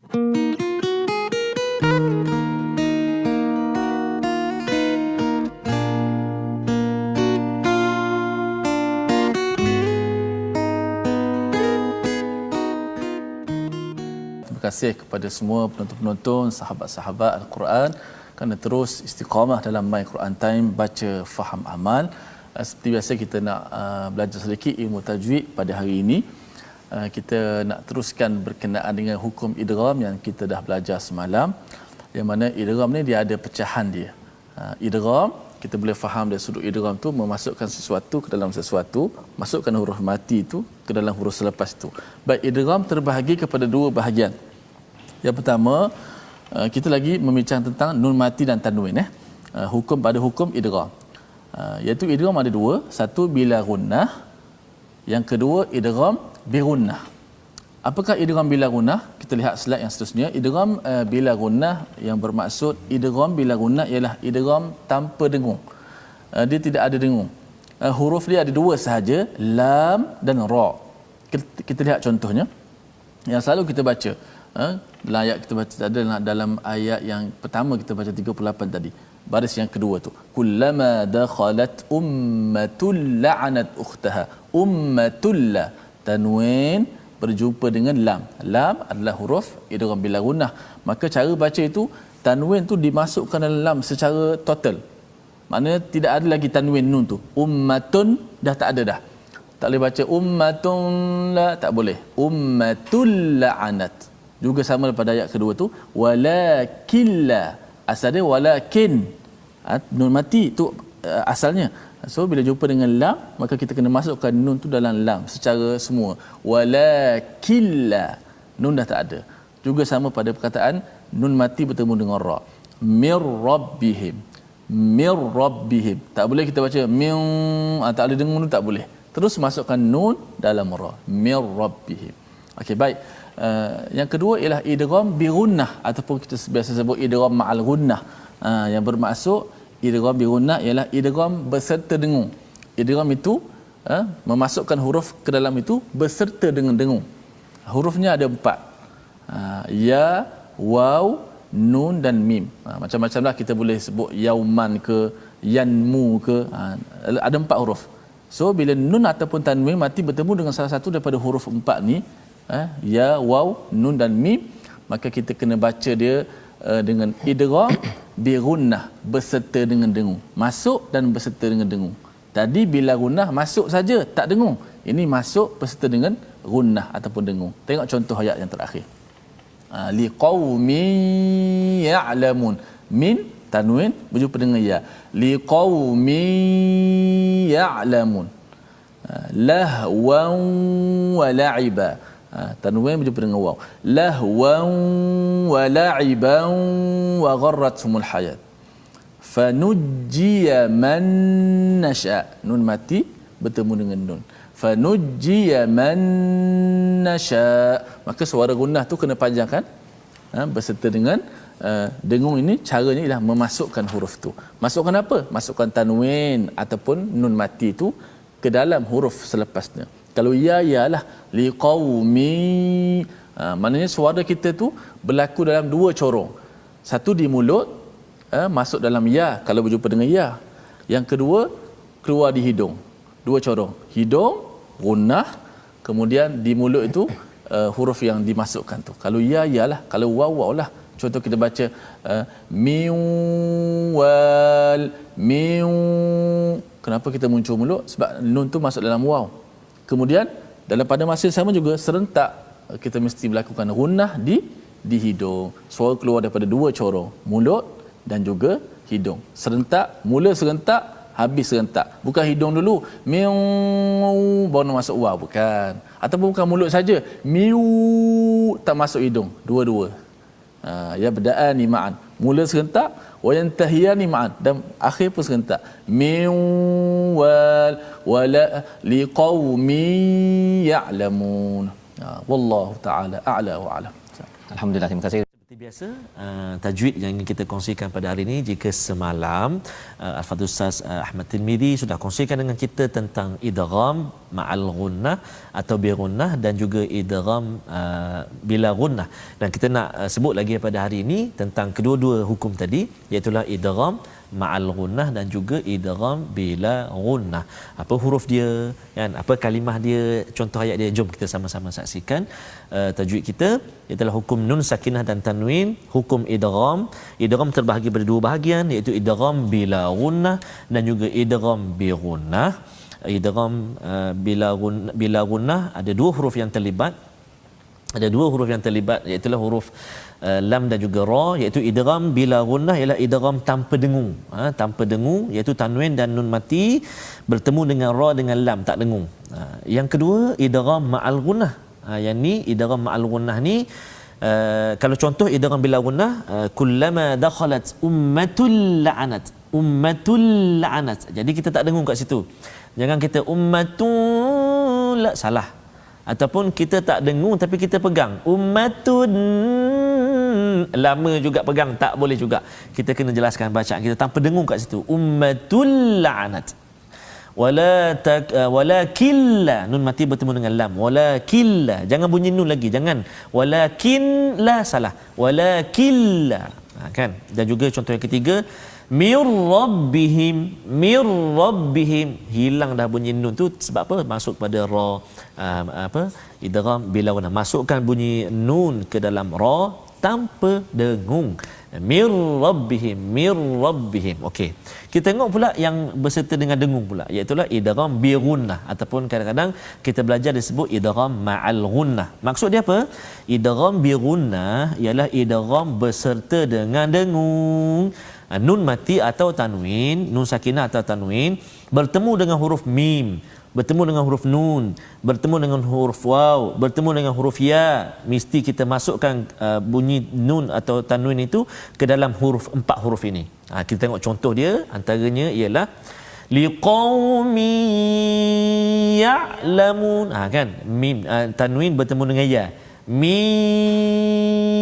Terima kasih kepada semua penonton-penonton, sahabat-sahabat Al-Quran kerana terus istiqamah dalam My Quran Time, baca, faham, amal. Seperti biasa kita nak belajar sedikit ilmu tajwid pada hari ini. Kita nak teruskan berkenaan dengan hukum idgham yang kita dah belajar semalam. Yang mana idgham ni dia ada pecahan dia. Idgham kita boleh faham dari sudut idgham tu memasukkan sesuatu ke dalam sesuatu, masukkan huruf mati itu ke dalam huruf selepas itu. Baik, idgham terbahagi kepada dua bahagian. Yang pertama, kita lagi membincang tentang nun mati dan tanwin. Hukum pada hukum idgham. Iaitu idgham ada dua, satu bila gunnah, yang kedua idgham bi gunnah. Apakah idgham bila gunnah? Kita lihat slide yang seterusnya. Idgham bila gunnah yang bermaksud idgham bila gunnah ialah idgham tanpa dengung. Dia tidak ada dengung. Huruf dia ada dua sahaja, lam dan ra. Kita lihat contohnya. Yang selalu kita baca, dalam ayat kita baca ada dalam ayat yang pertama kita baca 38 tadi. Baris yang kedua tu, kullama dakhalat ummatul la'anat ukhtaha. Ummatul la, tanwin berjumpa dengan lam. Lam adalah huruf idgham bila gunnah. Maka cara baca itu, tanwin tu dimasukkan dalam lam secara total. Maknanya tidak ada lagi tanwin nun tu. Ummatun dah tak ada dah. Tak boleh baca ummatun la, tak boleh. Ummatul la'anat. Juga sama pada ayat kedua tu, walakin la. Asal dia walakin. Nun mati tu asalnya. So bila jumpa dengan lam, maka kita kena masukkan nun tu dalam lam secara semua. Walakin la. Nun dah tak ada. Juga sama pada perkataan nun mati bertemu dengan ra. Mir rabbihim. Mir rabbihim. Tak boleh kita baca min, tak ada dengung tu tak boleh. Terus masukkan nun dalam ra. Mir rabbihim. Okey, baik. Yang kedua ialah idgham bi gunnah ataupun kita biasa sebut idgham ma'al gunnah. Yang bermaksud idgham bi gunnah ialah idgham beserta dengung. Idgham itu memasukkan huruf ke dalam itu beserta dengan dengung. Hurufnya ada 4. Ya, waw, nun dan mim. Macam-macamlah kita boleh sebut yauman ke, yanmu ke. Ada 4 huruf. So bila nun ataupun tanwin mati bertemu dengan salah satu daripada huruf 4 ni, ya, waw, nun dan mim, maka kita kena baca dia dengan idgham bi gunnah beserta dengan dengung. Masuk dan beserta dengan dengung. Tadi bila gunnah masuk saja tak dengung. Ini masuk beserta dengan gunnah ataupun dengung. Tengok contoh ayat yang terakhir. Liqaumin ya'lamun. Min tanwin berjumpa dengan ya. Liqaumin ya'lamun. Lahwan wa la'iba. Tanwin berjumpa dengan waw. Lahwan wa la'iban wa gharrathumul hayat. Fanujjiya man nasha. Nun mati bertemu dengan nun. Fanujjiya man nasha. Maka suara gunnah tu kena panjangkan beserta dengan dengung. Ini caranya ialah memasukkan huruf tu. Masukkan apa? Masukkan tanwin ataupun nun mati tu ke dalam huruf selepasnya. Kalau ya, yalah liqaumi. Maknanya suara kita tu berlaku dalam 2 corong. Satu di mulut, masuk dalam ya kalau berjumpa dengan ya. Yang kedua keluar di hidung. 2 corong. Hidung gunnah, kemudian di mulut itu huruf yang dimasukkan tu. Kalau ya, yalah. Kalau waw, waw lah. Contoh kita baca miwal, miw. Kenapa kita muncul mulut? Sebab nun tu masuk dalam waw. Kemudian dalam pada masa yang sama juga serentak kita mesti melakukan gunnah di hidung. Suara keluar daripada 2 corong, mulut dan juga hidung. Serentak, mula serentak, habis serentak. Bukan hidung dulu, miu baru masuk waw, bukan. Ataupun bukan mulut saja, miu tak masuk hidung, dua-dua. Ya berdaan ma'an. Mula serentak, wa yantahiyani ma'an, dan akhir pun serentak. Min wal wala liqaumin ya'lamun. Wallahu taala a'la wa a'lam. Alhamdulillah, terima kasih. Seperti biasa, tajwid yang ingin kita kongsikan pada hari ini, jika semalam Al-Fadhil Ustaz Ahmad Tirmizi sudah kongsikan dengan kita tentang idgham ma'al gunnah atau bi gunnah dan juga idgham bila gunnah. Dan kita nak sebut lagi pada hari ini tentang kedua-dua hukum tadi, iaitu idgham ma'al gunnah dan juga idgham bila gunnah. Apa huruf dia, kan? Apa kalimah dia, contoh ayat dia. Jom kita sama-sama saksikan tajwid kita. Ialah hukum nun sakinah dan tanwin, hukum idgham. Idgham terbahagi pada dua bahagian, iaitu idgham bila gunnah dan juga idgham bi gunnah. Idgham bila gunnah ada dua huruf yang terlibat. Ada dua huruf yang terlibat, iaitu huruf lam dan juga ra, iaitu idgham bila gunnah ialah idgham tanpa dengung. Tanpa dengung, iaitu tanwin dan nun mati bertemu dengan ra dengan lam tak dengung. Yang kedua idgham ma'al gunnah. Yang ni idgham ma'al gunnah ni kalau contoh idgham bila gunnah, kullama dakhalat ummatul la'anat. Jadi kita tak dengung kat situ. Jangan kita ummatul salah. Ataupun kita tak dengung tapi kita pegang ummatun, lama juga pegang, tak boleh juga. Kita kena jelaskan bacaan kita tanpa dengung kat situ. Ummatul la'anat. Walakilla, nun mati bertemu dengan lam. Walakilla, jangan bunyi nun lagi, jangan. Walakin la, salah. Walakilla, kan? Dan juga contoh yang ketiga, mir rabbihim, hilang dah bunyi nun tu sebab apa? Masuk pada ra, idgham bila gunnah, masukkan bunyi nun ke dalam ra tanpa dengung. Mir rabbihim. Okey, kita tengok pula yang berserta dengan dengung pula, iaitu idgham bi gunnah, ataupun kadang-kadang kita belajar disebut idgham ma'al gunnah. Maksud dia apa? Idgham bi gunnah ialah idgham berserta dengan dengung. Nun mati atau tanwin, nun sakinah atau tanwin bertemu dengan huruf mim, bertemu dengan huruf nun, bertemu dengan huruf waw, bertemu dengan huruf ya. Mesti kita masukkan bunyi nun atau tanwin itu ke dalam empat huruf ini. Kita tengok contoh dia, antaranya ialah liqaumi ya'lamun. Kan, mim tanwin bertemu dengan ya, mi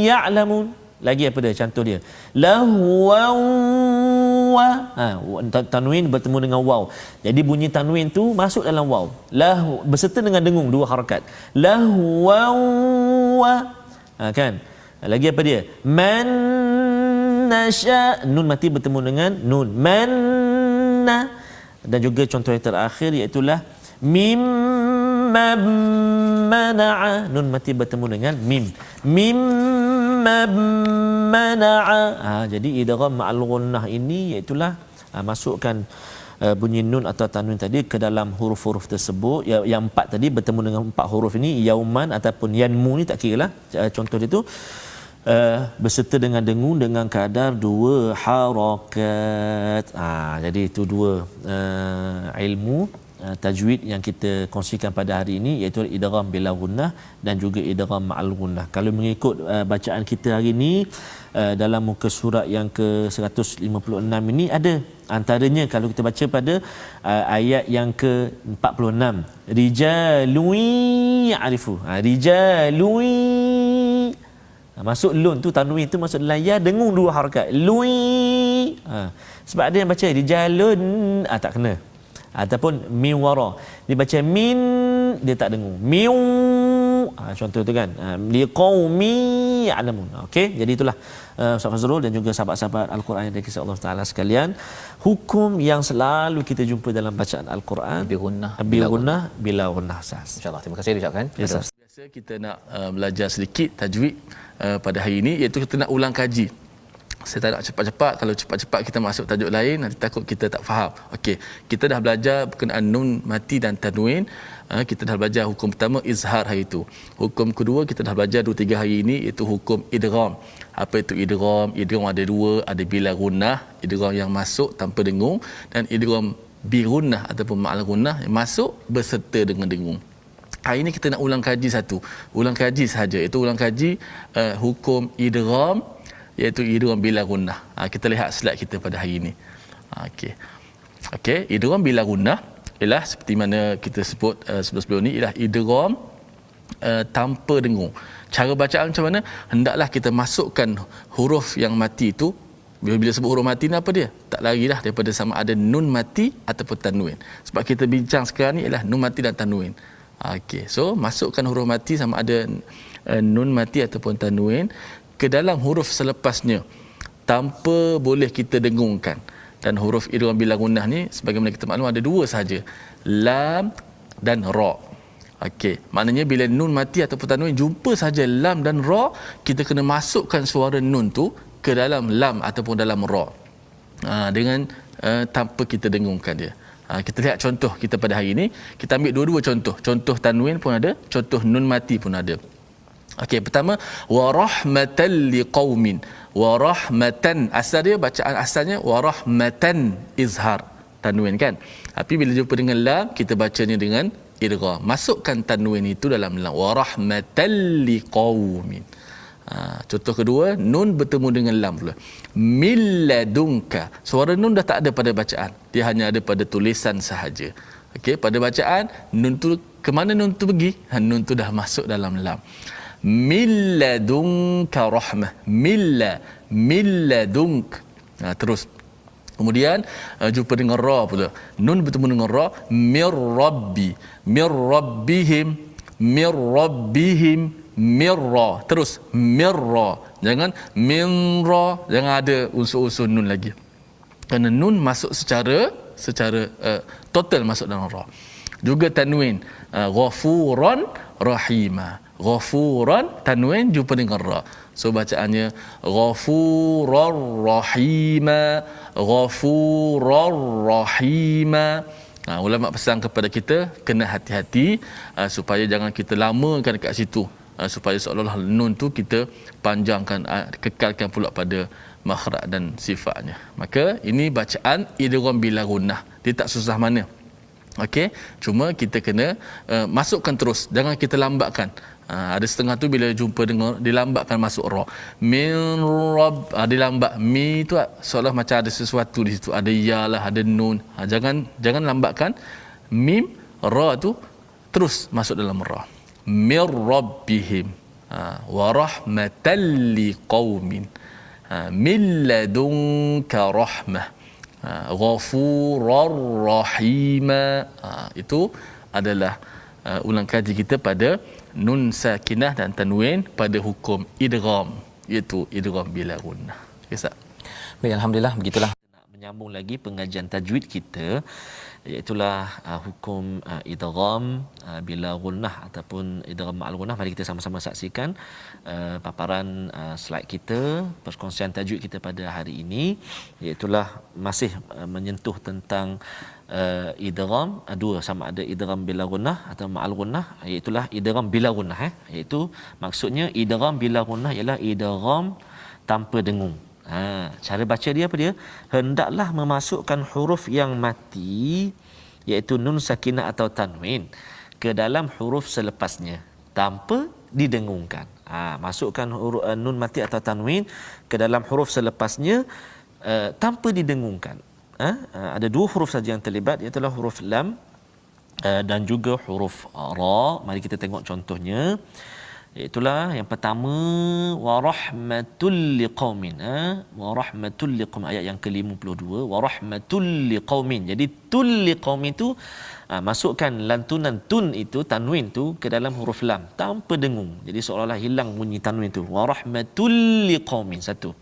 ya'lamun. Lagi apa dia contoh dia? Lahwa, tanwin bertemu dengan waw. Jadi bunyi tanwin tu masuk dalam waw. Lahu berserta dengan dengung, dua harakat. Lahwa, kan? Lagi apa dia? Man nasya, nun mati bertemu dengan nun. Manna. Dan juga contoh yang terakhir iaitu mimma mana'a, nun mati bertemu dengan mim. Mimma mana'a. Jadi idgham ma'al gunnah ini iaitu masukkan bunyi nun atau tanwin tadi ke dalam huruf-huruf tersebut. Yang empat tadi bertemu dengan empat huruf ini, yauman ataupun yanmu ni tak kira lah. Contoh dia tu berserta dengan dengung dengan kadar dua harakat. Jadi itu dua ilmu tajwid yang kita kongsikan pada hari ini, iaitu idgham bila gunnah dan juga idgham ma'al gunnah. Kalau mengikut bacaan kita hari ini dalam muka surat yang ke-156 ini ada antaranya, kalau kita baca pada ayat yang ke-46, rijalun ya'rifu. Rijalun, masuk lun tu, tanwin tu masuk dalam ya, dengung dua harakat. Lui. Sebab ada yang baca rijalun, tak kena. Ataupun min wara, dia baca min, dia tak dengung. Miu, contoh tu kan. Liqaumi ya'lamun. Okey, jadi itulah Ustaz Fazrul dan juga sahabat-sahabat Al-Quran yang dikasihi Allah Taala sekalian, hukum yang selalu kita jumpa dalam bacaan Al-Quan, bi gunnah bila gunnah. Insya-Allah, terima kasih diucapkan. Yes, biasa kita nak belajar sedikit tajwid pada hari ini, iaitu kita nak ulang kaji. Saya tak nak cepat-cepat. Kalau cepat-cepat kita masuk tajuk lain, nanti takut kita tak faham. Okey, kita dah belajar berkenaan nun mati dan tanwin. Kita dah belajar hukum pertama, izhar hari itu. Hukum kedua kita dah belajar 2-3 hari ini, iaitu hukum idgham. Apa itu idgham? Idgham ada dua, ada bila gunnah, idgham yang masuk tanpa dengung, dan idgham bi gunnah ataupun ma'al gunnah yang masuk berserta dengan dengung. Hari ini kita nak ulang kaji satu. Ulang kaji sahaja, iaitu ulang kaji hukum idgham, iaitu idgham bila gunnah. Kita lihat slide kita pada hari ini. Okey, idgham bila gunnah ialah seperti mana kita sebut sebelum-sebelum ni, ialah idgham tanpa dengung. Cara bacaan macam mana? Hendaklah kita masukkan huruf yang mati itu Bila sebut huruf mati ni apa dia? Tak lari dah daripada sama ada nun mati ataupun tanwin. Sebab kita bincang sekarang ni ialah nun mati dan tanwin. Okey, so masukkan huruf mati sama ada nun mati ataupun tanwin ke dalam huruf selepasnya tanpa boleh kita dengungkan. Dan huruf idgham bila gunnah ni sebagaimana kita maklum ada dua sahaja, lam dan ra. Okey, maknanya bila nun mati ataupun tanwin jumpa saja lam dan ra, kita kena masukkan suara nun tu ke dalam lam ataupun dalam ra. Dengan tanpa kita dengungkan dia. Kita lihat contoh kita pada hari ini, kita ambil dua-dua contoh. Contoh tanwin pun ada, contoh nun mati pun ada. Okey, pertama wa rahmatan liqaumin. Wa rahmatan, asal dia bacaan asalnya wa rahmatan izhar tanwin kan. Tapi bila jumpa dengan lam, kita bacanya dengan idgham. Masukkan tanwin itu dalam lam. Wa rahmatan liqaumin. Contoh kedua, nun bertemu dengan lam pula. Milladunka. Suara nun dah tak ada pada bacaan. Dia hanya ada pada tulisan sahaja. Okey, pada bacaan nun tu ke mana nun tu pergi? Nun tu dah masuk dalam lam. Milladunka rahmah. Milladunk. Terus. Kemudian jumpa dengan ra pula. Nun bertemu dengan ra. Mirrabbi. Mirrabbihim. Mirrabbihim. Mirra. Terus mirra. Jangan minra, jangan ada unsur-unsur nun lagi. Kerana nun masuk secara total masuk dalam ra. Juga tanwin ghafuran rahima. Ghafuran tanwin jumpa dengan ra. So bacaannya ghafurar rahima. Ghafurar rahima. Ulama pesan kepada kita kena hati-hati supaya jangan kita lamakan dekat situ, supaya seolah-olah nun tu kita panjangkan, kekalkan pula pada makhraj dan sifatnya. Maka ini bacaan idgham bila gunnah. Dia tak susah mana. Okey, cuma kita kena masukkan terus, jangan kita lambatkan. Ada setengah tu bila jumpa dengan dilambatkan masuk ra. Min rabb, dilambat mi tu seolah macam ada sesuatu di situ, ada ya lah, ada nun. Jangan lambatkan mim ra tu, terus masuk dalam ra. Mir rabbihim wa rahmatan liqaumin min ladunka rahmah ghafurar rahima. Itu adalah ulang kaji kita pada nun sakinah dan tanwin pada hukum idgham, iaitu idgham bila gunnah. Kisah. Baik, alhamdulillah, begitulah nak menyambung lagi pengajian tajwid kita, iaitulah hukum idgham bila gunnah ataupun idgham ma'al gunnah. Mari kita sama-sama saksikan paparan slide kita, perkongsian tajwid kita pada hari ini, iaitulah masih menyentuh tentang idgham dua, sama ada idgham bila gunnah atau ma'al gunnah, iaitulah idgham bila gunnah, iaitu maksudnya idgham bila gunnah ialah idgham tanpa dengung. Cara baca dia apa dia? Hendaklah memasukkan huruf yang mati, iaitu nun sakinah atau tanwin, ke dalam huruf selepasnya tanpa didengungkan. Masukkan huruf nun mati atau tanwin ke dalam huruf selepasnya tanpa didengungkan. Ada dua huruf saja yang terlibat, iaitu huruf lam dan juga huruf ra. Mari kita tengok contohnya. Itulah yang pertama, wa rahmatul liqaumin. Wa rahmatul liqaumin, ayat yang ke-52, wa rahmatul liqaumin. Jadi tul liqaumin itu masukkan lantunan tun itu, tanwin tu ke dalam huruf lam tanpa dengung. Jadi seolah-olah hilang bunyi tanwin tu. Wa rahmatul liqaumin, satu.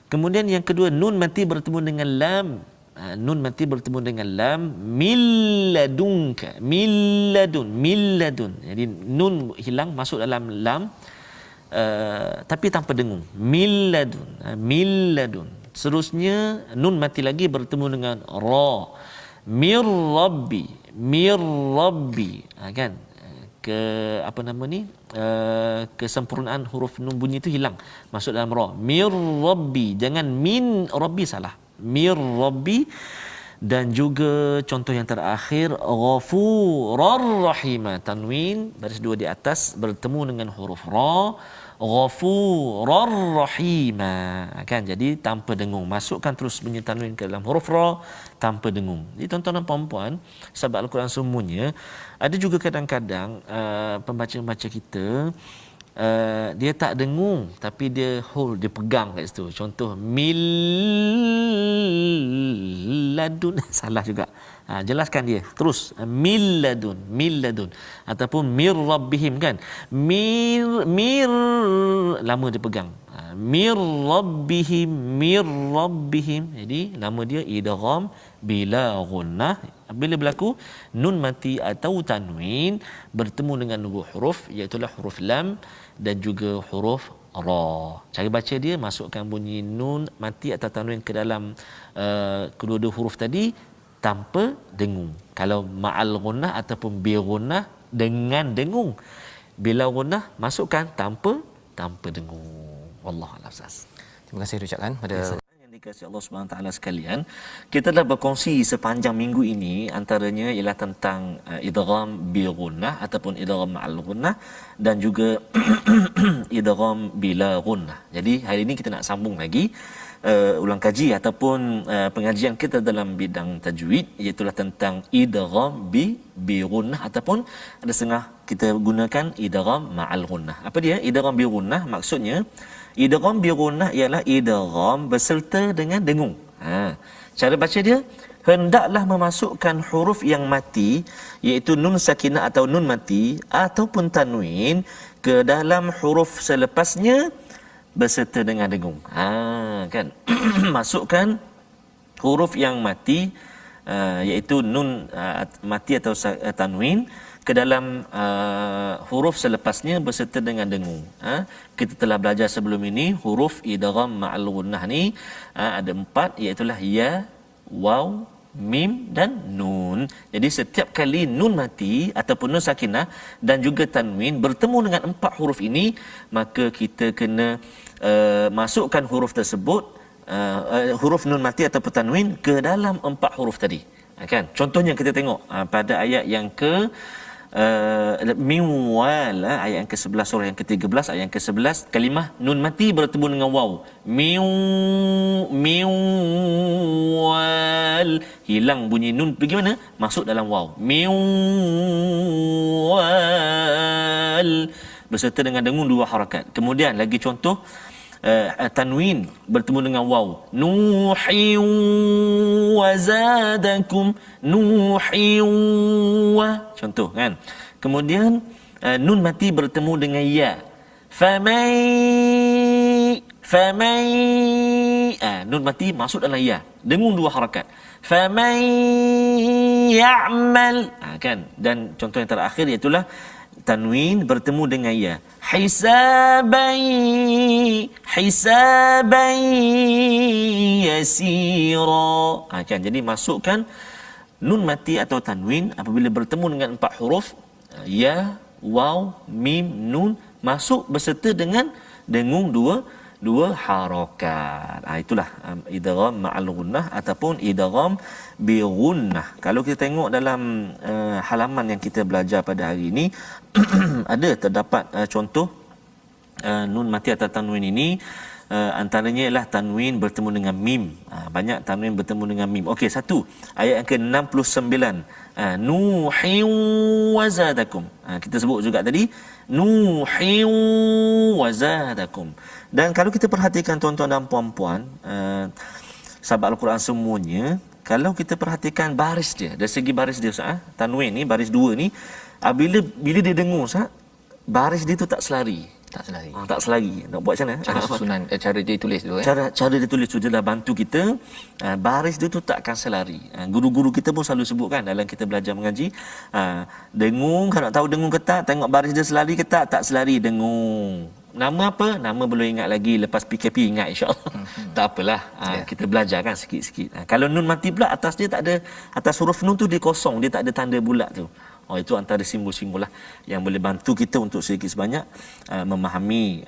Kemudian yang kedua, nun mati bertemu dengan lam. Nun mati bertemu dengan lam, milladunka, milladun. Jadi nun hilang masuk dalam lam, tapi tanpa dengung. Milladun. Seterusnya nun mati lagi bertemu dengan ra. Mirrabbi. Kan? Kesempurnaan huruf nun bunyi itu hilang, masuk dalam ra. Mirrabbi, jangan min rabbi, salah. Mirrabbi. Dan juga contoh yang terakhir, ghafurar rahima, tanwin baris dua di atas bertemu dengan huruf ra, ghafurar rahima, kan? Jadi tanpa dengung, masukkan terus bunyi tanwin ke dalam huruf ra tanpa dengung. Jadi tuan-tuan dan puan-puan, sahabat Al-Quran semuanya, ada juga kadang-kadang pembaca-pembaca kita dia tak dengung tapi dia hold, dia pegang kat situ. Contoh mil ladun salah juga. Jelaskan dia terus mil ladun ataupun mir rabbihim kan, mir lama dia pegang, mir rabbihim, jadi nama dia idgham bila gunnah. Bila berlaku nun mati atau tanwin bertemu dengan dua huruf, iaitu huruf lam dan juga huruf ra. Cara baca dia, masukkan bunyi nun mati atau tanwin ke dalam kedua-dua huruf tadi tanpa dengung. Kalau ma'al gunnah ataupun bi gunnah dengan dengung. Bila gunnah masukkan tanpa dengung. Wallahu a'lam. Terima kasih diucapkan pada yang dikasihi Allah Subhanahu Wa Taala sekalian. Kita dah berkongsi sepanjang minggu ini, antaranya ialah tentang idgham bi gunnah ataupun idgham ma'al gunnah dan juga idgham bila gunnah. Jadi hari ini kita nak sambung lagi ulang kaji ataupun pengajian kita dalam bidang tajwid, iaitu tentang idgham bi gunnah ataupun ada setengah kita gunakan idgham ma'al gunnah. Apa dia idgham bi gunnah? Maksudnya idgham bi gunnah ialah idgham berserta dengan dengung. Cara baca dia, hendaklah memasukkan huruf yang mati, iaitu nun sakinah atau nun mati ataupun tanwin ke dalam huruf selepasnya berserta dengan dengung. Kan masukkan huruf yang mati, iaitu nun mati atau tanwin ke dalam huruf selepasnya berserta dengan dengung. Kita telah belajar sebelum ini huruf idgham ma'al gunnah ni ada 4, iaitu ya, waw, mim dan nun. Jadi setiap kali nun mati ataupun nun sakinah dan juga tanwin bertemu dengan 4 huruf ini, maka kita kena masukkan huruf tersebut, huruf nun mati ataupun tanwin ke dalam 4 huruf tadi. Kan? Contohnya kita tengok pada ayat yang ke miwal, ayat yang ke-11 surah yang ke-13, ayat yang ke-11, kalimah nun mati bertemu dengan waw. Miwal, hilang bunyi nun, pergi mana? Masuk dalam waw. Miwal berserta dengan dengung 2 harakat. Kemudian lagi contoh tanwin bertemu dengan waw. Nuhi wa zadakum, nuhi wa, contoh kan. Kemudian nun mati bertemu dengan ya. Famai nun mati masuk dalam ya, dengung 2 harakat. Famai ya'mal, kan. Dan contoh yang terakhir iaitu tanwin bertemu dengan ya. Hisabai yasira. Kan, jadi masukkan nun mati atau tanwin apabila bertemu dengan 4 huruf, ya, waw, mim, nun, masuk berserta dengan dengung 2 harakat. Itulah idgham ma'al gunnah ataupun idgham bi gunnah. Kalau kita tengok dalam halaman yang kita belajar pada hari ini ada terdapat contoh nun mati atau tanwin ini. Antaranya ialah tanwin bertemu dengan mim. Banyak tanwin bertemu dengan mim. Okey, satu, ayat yang ke-69, nuhi wa zadakum. Kita sebut juga tadi nuhi wa zadakum. Dan kalau kita perhatikan tuan-tuan dan puan-puan, sahabat Al-Quran semuanya, kalau kita perhatikan baris dia, dari segi baris dia tanwin ni baris 2 ni, bila dia dengung baris dia tu tak selari. Tak selari. Nak buat macam mana? Cara susunan, cara dia tulis dulu. Cara dia tulis tu dia dah bantu kita. Baris dia tu takkan selari. Guru-guru kita pun selalu sebutkan dalam kita belajar mengaji. Dengung, kalau nak tahu dengung ke tak, tengok baris dia selari ke tak. Tak selari, dengung. Nama apa? Nama belum ingat lagi. Lepas PKP ingat insya-Allah. Tak apalah. Kita belajar kan sikit-sikit. Kalau nun mati pula, atas dia tak ada, atas huruf nun tu dia kosong, dia tak ada tanda bulat tu. Itu antara simbol-simbol yang boleh bantu kita untuk sedikit sebanyak memahami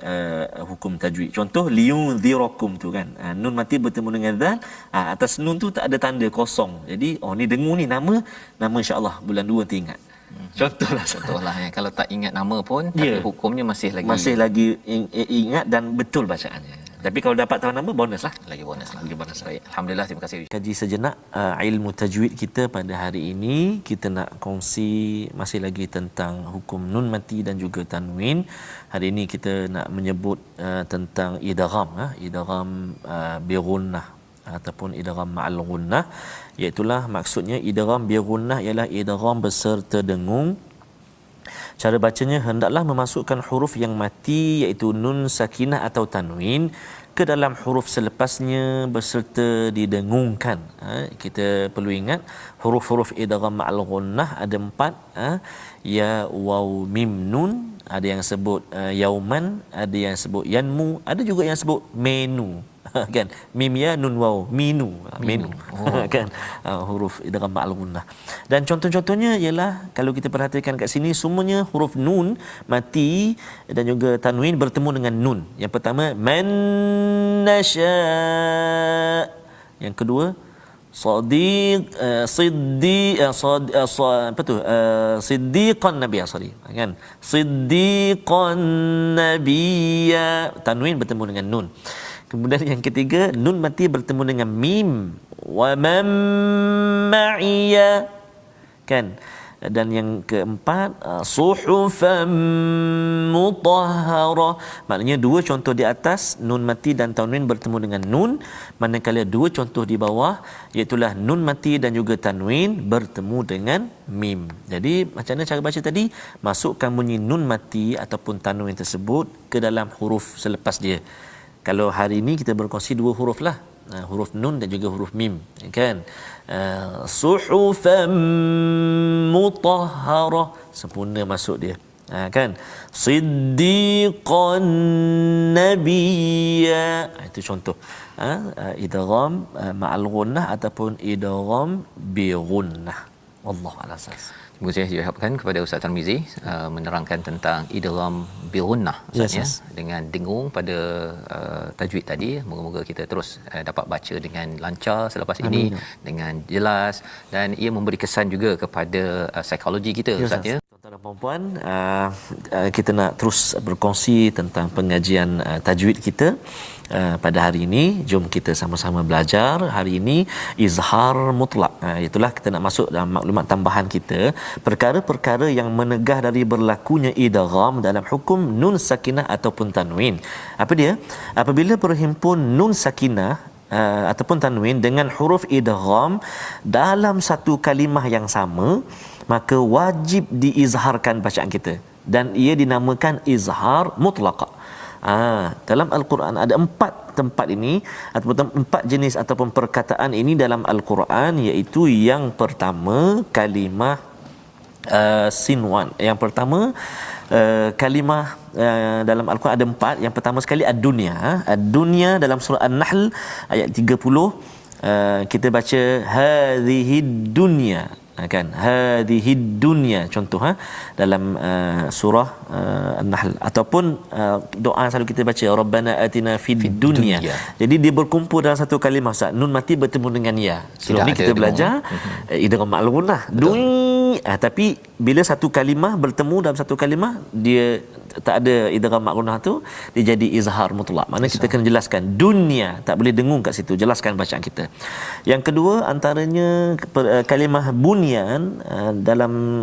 hukum tajwid. Contoh liyunzirakum tu kan. Nun mati bertemu dengan zal, atas nun tu tak ada tanda, kosong. Jadi ni dengung ni, nama insya-Allah bulan 2 nanti ingat. Contohlah ya. Kalau tak ingat nama pun tapi hukumnya masih lagi ingat dan betul bacaannya. Tapi kalau dapat tahu nama bonus lah. Lagi bonus lah. Lagi bonus. Baik. Alhamdulillah, terima kasih. Kaji sejenak ilmu tajwid kita pada hari ini. Kita nak kongsi masih lagi tentang hukum nun mati dan juga tanwin. Hari ini kita nak menyebut tentang idgham, idgham bi ghunnah ataupun idgham ma'al ghunnah. Iaitulah maksudnya idgham bi ghunnah ialah idgham berserta dengung. Cara bacanya hendaklah memasukkan huruf yang mati iaitu nun sakinah atau tanwin ke dalam huruf selepasnya berserta didengungkan. Kita perlu ingat huruf-huruf idgham ma'al ghunnah ada 4, ya, waw, mim, nun. Ada yang sebut yauman, ada yang sebut yanmu, ada juga yang sebut menu. Kan, mim, ya, nun, waw, minu. Kan, huruf idgham ma'al ghunnah. Dan contoh-contohnya ialah kalau kita perhatikan kat sini semuanya huruf nun mati dan juga tanwin bertemu dengan nun. Yang pertama man nasya, yang kedua sadiq, siddiqan nabiyya, kan, siddiqan nabiyya, tanwin bertemu dengan nun. Kemudian yang ketiga nun mati bertemu dengan mim, wa man ma'iya, kan. Dan yang keempat suhufan mutahhara, maknanya dua contoh di atas nun mati dan tanwin bertemu dengan nun, manakala dua contoh di bawah iaitu nun mati dan juga tanwin bertemu dengan mim. Jadi macam mana cara baca tadi? Masukkan bunyi nun mati ataupun tanwin tersebut ke dalam huruf selepas dia. Kalau hari ini kita berkongsi dua huruf lah, huruf nun dan juga huruf mim, kan. Suhufan mutahhara, sempurna masuk dia, kan. Siddiqan nabiyya, itu contoh idgham ma'al ghunnah ataupun idgham bi ghunnah. Wallahu a'lam. Terima kasih diucapkan kepada Ustaz Tarmizi menerangkan tentang idgham bi ghunnah, Ustaz, ya, dengan dengung pada tajwid tadi. Moga-moga kita terus dapat baca dengan lancar selepas ini. Amin. Dengan jelas, dan ia memberi kesan juga kepada psikologi kita, Ustaz, ya. Tuan-tuan dan puan-puan, kita nak terus berkongsi tentang pengajian tajwid kita pada hari ini. Jom kita sama-sama belajar. Hari ini izhar mutlak. Itulah kita nak masuk dalam maklumat tambahan kita, perkara-perkara yang menegah dari berlakunya idgham dalam hukum nun sakinah ataupun tanwin. Apa dia? Apabila berhimpun nun sakinah ataupun tanwin dengan huruf idgham dalam satu kalimah yang sama, maka wajib diizharkan bacaan kita, dan ia dinamakan izhar mutlaq. Dalam Al-Quran ada 4 tempat ini ataupun 4 jenis ataupun perkataan ini dalam Al-Quran, iaitu yang pertama kalimah sinwan. Yang pertama kalimah dalam Al-Quran ada 4. Yang pertama sekali ad-dunya. Ad-dunya dalam surah An-Nahl ayat 30, kita baca hadhihid dunya, kan, hadhihid dunya, contoh dalam surah An-Nahl. Ataupun doa selalu kita baca rabbana atina fid dunya. Jadi dia berkumpul dalam satu kalimah, Ustaz. Nun mati bertemu dengan ya. Sebelum ni kita belajar idgham ma'al ghunnah, tapi bila satu kalimah bertemu dalam satu kalimah, dia tak ada idgham ma'al ghunnah tu, dia jadi izhar mutlak. Maknanya kita kena jelaskan dunia, tak boleh dengung kat situ, jelaskan bacaan kita. Yang kedua antaranya kalimah bunyan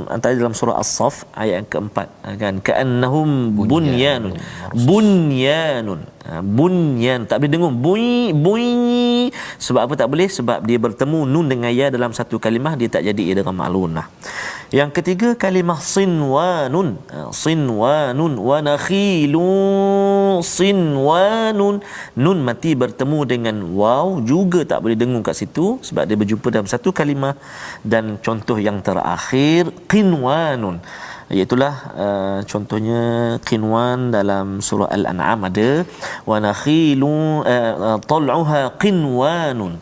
antara dalam surah As-Saff ayat yang keempat, kan, ka'annahum bunyanun. Bunyan tak boleh dengung bunyi. Sebab apa tak boleh? Sebab dia bertemu nun dengan ya dalam satu kalimah, dia tak jadi idgham ma'al ghunnah. Yang ketiga kalimah sinwanun wa nakhilun sinwanun, nun mati bertemu dengan waw, juga tak boleh dengung kat situ sebab dia berjumpa dalam satu kalimah. Dan contoh yang terakhir qinwanun, iaitulah contohnya qinwan dalam surah Al-An'am ada wa nakhilu tal'uha qinwanun.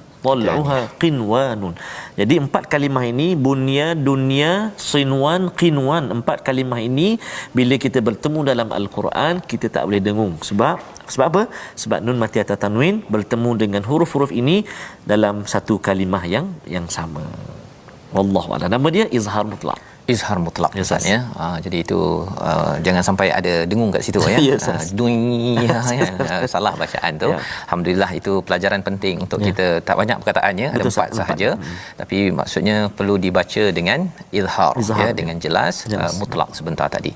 Jadi 4 kalimah ini, bunya, dunya, sinwan, qinwan, 4 kalimah ini bila kita bertemu dalam Al-Quran, kita tak boleh dengung. Sebab apa? Sebab nun mati atau tanwin bertemu dengan huruf-huruf ini dalam satu kalimah yang sama. Wallahu a'lam. Nama dia izhar mutlak. izhar mutlak Yes, Ustaz ya. Jadi itu jangan sampai ada dengung kat situ ya. Yes, Dui salah bacaan tu. Ya. Alhamdulillah itu pelajaran penting untuk kita. Tak banyak perkataannya, ada Betul, 4 sahaja. Tapi maksudnya perlu dibaca dengan izhar Izhar, ya, ya. dengan jelas, Jelas. mutlak sebentar tadi.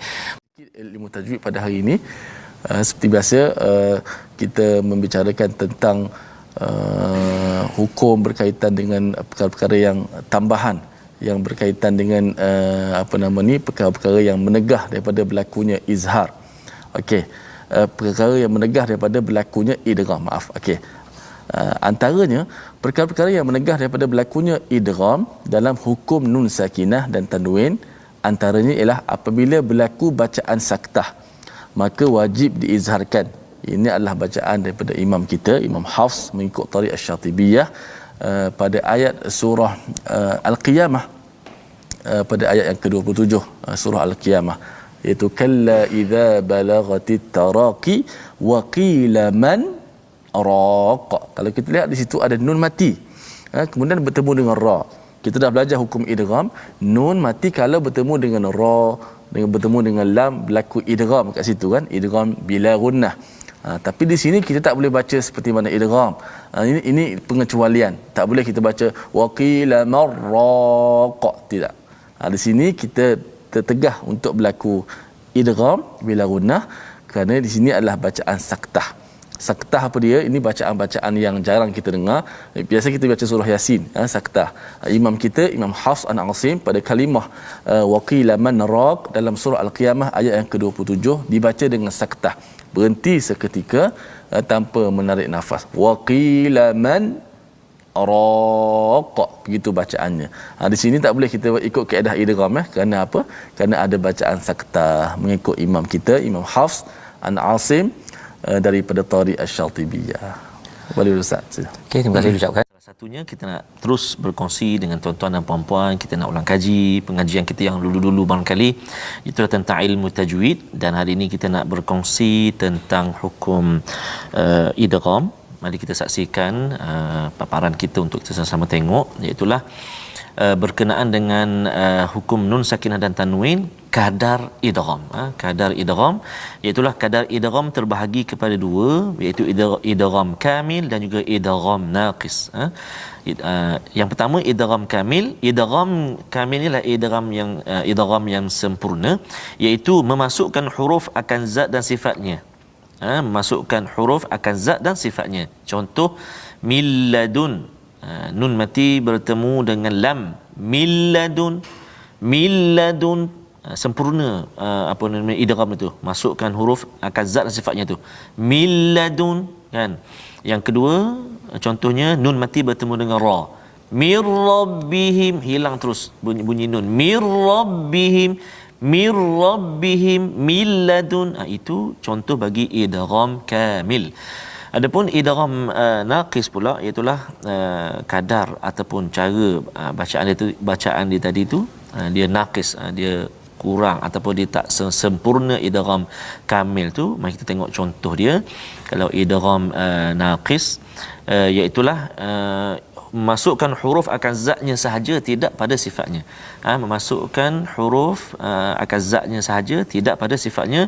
Ilmu tajwid pada hari ini seperti biasa kita membicarakan tentang hukum berkaitan dengan perkara-perkara yang tambahan yang berkaitan dengan perkara-perkara yang menegah daripada berlakunya izhar. Okey. Perkara yang menegah daripada berlakunya idgham. Antaranya perkara-perkara yang menegah daripada berlakunya idgham dalam hukum nun sakinah dan tanwin, antaranya ialah apabila berlaku bacaan saktah maka wajib diizharkan. Ini adalah bacaan daripada imam kita, Imam Hafs, mengikut tariq Asy-Syatibiyah pada ayat surah Al-Qiyamah, pada ayat yang ke-27 surah Al-Qiyamah, iaitu kalla idza balagatit taraqi wa qila man raqa. Kalau kita lihat di situ ada nun mati, kemudian bertemu dengan ra. Kita dah belajar hukum idgham, nun mati kalau bertemu dengan ra, dengan bertemu dengan lam, berlaku idgham kat situ kan, idgham bila gunnah. Tapi di sini kita tak boleh baca seperti mana idgham. Ini pengecualian. Tak boleh kita baca waqila marraqa, tidak. Di sini kita tertegah untuk berlaku idgham bila gunnah kerana di sini adalah bacaan saktah. Saktah apa dia? Ini bacaan-bacaan yang jarang kita dengar. Biasa kita baca surah Yasin, saktah. Imam kita, Imam Hafs an Asim, pada kalimah waqila man raq dalam surah Al-Qiyamah ayat yang ke-27 dibaca dengan saktah. Berhenti seketika tanpa menarik nafas. Waqila man raq, begitu bacaannya. Di sini tak boleh kita ikut kaedah idgham kerana apa? Kerana ada bacaan saktah mengikut imam kita, Imam Hafs an Asim daripada tariq Asy-Syatibiyah. Boleh Ustaz. Okey, terima kasih ucapkan. Salah satunya kita nak terus berkongsi dengan tuan-tuan dan puan-puan, kita nak ulang kaji pengajian kita yang dulu-dulu barangkali itu tentang ilmu tajwid, dan hari ini kita nak berkongsi tentang hukum idgham. Mari kita saksikan paparan kita untuk kita sama-sama tengok, iaitu berkenaan dengan hukum nun sakinah dan tanwin, kadar idgham. Kadar idgham iaitu kadar idgham terbahagi kepada dua, iaitu idgham kamil dan juga idgham naqis. Yang pertama idgham kamil. Idgham kamil inilah idgham yang sempurna, iaitu memasukkan huruf akan zat dan sifatnya. Memasukkan huruf akan zat dan sifatnya. Contoh milladun, nun mati bertemu dengan lam, milladun, sempurna idgham itu, masukkan huruf akan zat dan sifatnya tu, milladun kan. Yang kedua contohnya nun mati bertemu dengan ra, mir rabbihim, hilang terus bunyi nun, mir rabbihim milladun. Itu contoh bagi idgham kamil. Adapun idgham naqis pula, iaitu kadar ataupun cara bacaan dia tadi tu, dia naqis, dia kurang ataupun dia tak sempurna idgham kamil tu. Mari kita tengok contoh dia. Kalau idgham naqis, iaitu memasukkan huruf akan zatnya sahaja, tidak pada sifatnya. Memasukkan huruf akan zatnya sahaja, tidak pada sifatnya.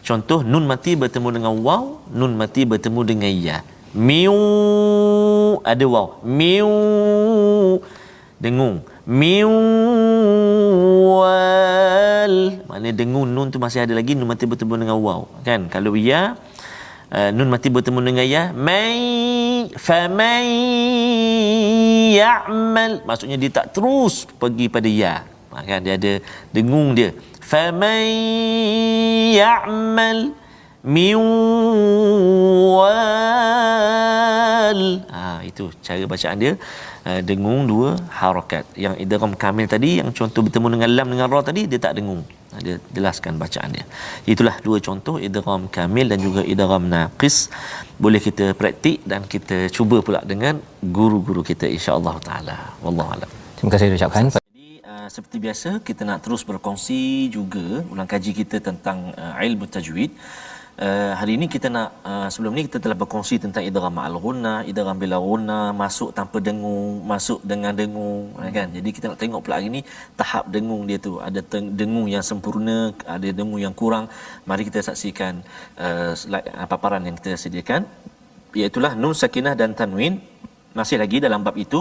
Contoh nun mati bertemu dengan waw, nun mati bertemu dengan ya. Miu, ada waw, miu, dengung. Miwal, maknanya dengung, nun tu masih ada lagi, nun mati bertemu dengan waw kan. Kalau ya, nun mati bertemu dengan ya, famay ya'mal, maksudnya dia tak terus pergi pada ya kan, dia ada dengung dia. Famay ya'mal miwal, itu cara bacaan dia, dengung dua harakat. Yang idgham kamil tadi, yang contoh bertemu dengan lam dengan ra tadi, dia tak dengung, dia jelaskan bacaan dia. Itulah dua contoh idgham kamil dan juga idgham naqis. Boleh kita praktik dan kita cuba pula dengan guru-guru kita insya-Allah taala. Wallahu a'lam. Terima kasih ucapkan. Jadi seperti biasa kita nak terus berkongsi juga ulang kaji kita tentang ilmu tajwid. hari ini kita nak sebelum ni kita telah berkongsi tentang idgham ma'al ghunnah, idgham bila ghunnah, masuk tanpa dengung, masuk dengan dengung, kan. Jadi kita nak tengok pula hari ni tahap dengung dia tu. Ada dengung yang sempurna, ada dengung yang kurang. Mari kita saksikan slide paparan yang kita sediakan, iaitulah nun sakinah dan tanwin. Masih lagi dalam bab itu,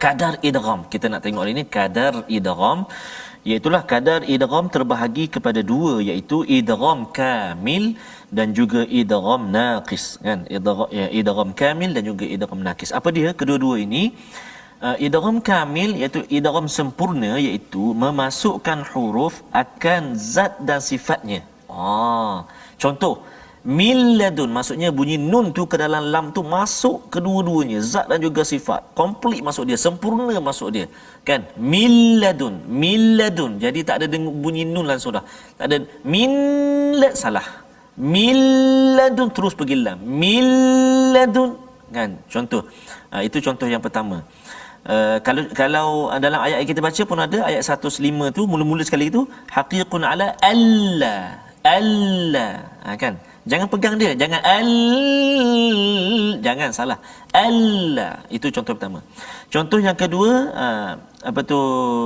kadar idgham. Kita nak tengok hari ini kadar idgham, iaitulah kadar idgham terbahagi kepada dua, iaitu idgham kamil dan juga idgham naqis, kan. Idgham kamil dan juga idgham naqis. Apa dia kedua-dua ini? Idgham kamil iaitu idgham sempurna, iaitu memasukkan huruf akan zat dan sifatnya. Contoh, min ladun, maksudnya bunyi nun tu ke dalam lam tu masuk kedua-duanya, zat dan juga sifat, komplit masuk dia, sempurna masuk dia, kan. Min ladun, jadi tak ada bunyi nun langsung dah, tak ada min salah, min ladun terus pergi lam, min ladun, kan. Contoh, itu contoh yang pertama. Kalau dalam ayat yang kita baca pun ada ayat 105 tu, mula-mula sekali tu haqiqun ala alla, kan. Jangan pegang dia, jangan salah. Alla, itu contoh pertama. Contoh yang kedua, apa tu,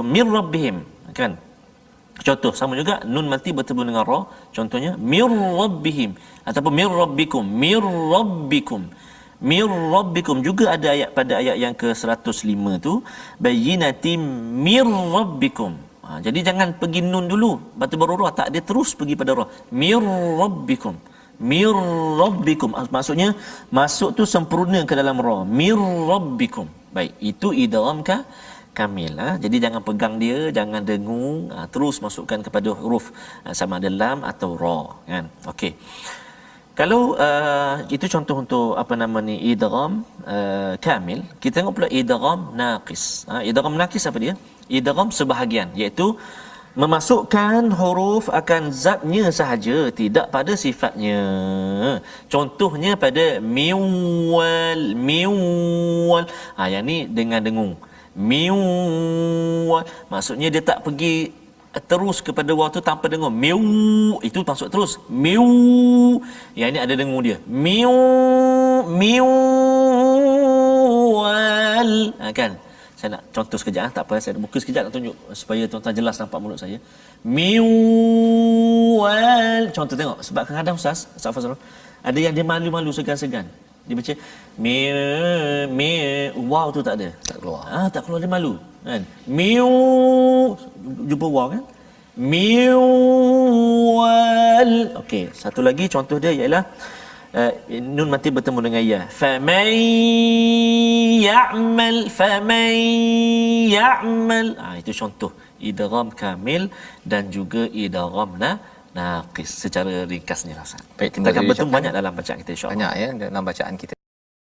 mir rabbihim, kan. Contoh sama juga, nun mati bertemu dengan ra. Contohnya mir rabbihim ataupun mir rabbikum juga ada ayat pada ayat yang ke-105 tu, bayyinatim mir rabbikum. Jadi jangan pergi nun dulu, batu baru ra, tak, dia terus pergi pada ra. Mir rabbikum, maksudnya masuk tu sempurna ke dalam ra. Mir rabbikum. Baik, itu idgham kamil. Jadi jangan pegang dia, jangan dengung, terus masukkan kepada huruf sama ada lam atau ra, kan. Okey. Kalau itu contoh untuk apa nama ni, idgham kamil. Kita tengok pula idgham naqis. Idgham naqis apa dia? Idgham sebahagian, iaitu memasukkan huruf akan zatnya sahaja, tidak pada sifatnya. Contohnya pada miwal. Yang ni dengan dengung. Miwal, maksudnya dia tak pergi terus kepada waw tu tanpa dengung. Miu, itu masuk terus. Miu, yang ini ada dengung dia. Miwal, kan. Saya nak contoh sekejap, tak apa, saya ada buku sekejap nak tunjuk supaya tuan-tuan jelas nampak mulut saya. Miwal, contoh tengok, sebab kadang-kadang Ustaz Fazrul, ada yang dia malu-malu, segan-segan. Dia baca waw tu tak ada, tak keluar. Tak keluar, dia malu, kan. Miu, jumpa waw, kan. Miwal. Okey, satu lagi contoh dia ialah nun mati bertemu dengan ya. Faman ya'mal. Itu contoh idgham kamil dan juga idgham naqis secara ringkasnya. Baik, kita akan bertemu banyak dalam bacaan kita, insya-Allah. Banyak ya dalam bacaan kita.